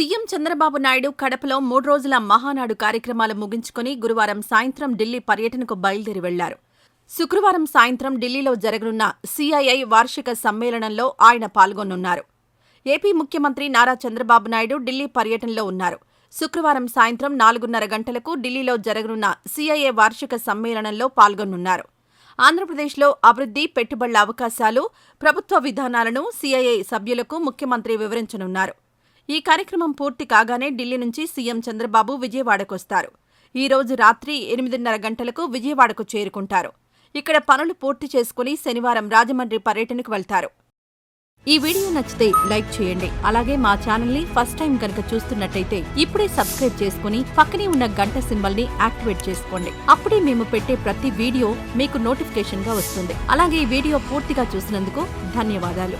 CM Chandrababu Naidu కడపలో 3 రోజుల మహానాడు కార్యక్రమాలు ముగించుకుని గురువారం సాయంత్రం ఢిల్లీ పర్యటనకు బయలుదేరి వెళ్లారు. శుక్రవారం సాయంత్రం ఢిల్లీలో జరగనున్న సీఐఐ వార్షిక సమ్మేళనంలో ఆయన పాల్గొనున్నారు. ఏపీ ముఖ్యమంత్రి నారా చంద్రబాబు నాయుడు ఢిల్లీ పర్యటనలో ఉన్నారు. శుక్రవారం సాయంత్రం 4:30 గంటలకు ఢిల్లీలో జరగనున్న సీఐఐ వార్షిక సమ్మేళనంలో పాల్గొనున్నారు. ఆంధ్రప్రదేశ్లో అభివృద్ధి, పెట్టుబడుల అవకాశాలు, ప్రభుత్వ విధానాలను సీఐఐ సభ్యులకు ముఖ్యమంత్రి వివరించనున్నారు. ఈ కార్యక్రమం పూర్తి కాగానే ఢిల్లీ నుంచి సీఎం చంద్రబాబు విజయవాడకొస్తారు. ఈ రోజు రాత్రి 8:30 గంటలకు విజయవాడకు చేరుకుంటారు. ఇక్కడ పనులు పూర్తి చేసుకుని శనివారం రాజమండ్రి పర్యటనకు వెళ్తారు. ఈ వీడియో నచ్చితే లైక్ చేయండి. అలాగే మా ఛానల్ని ఫస్ట్ టైం కనుక చూస్తున్నట్టయితే ఇప్పుడే సబ్స్క్రైబ్ చేసుకుని పక్కనే ఉన్న గంట సింబల్ని యాక్టివేట్ చేసుకోండి. అప్పుడే మేము పెట్టే ప్రతి వీడియో మీకు నోటిఫికేషన్గా వస్తుంది. అలాగే ఈ వీడియో పూర్తిగా చూసినందుకు ధన్యవాదాలు.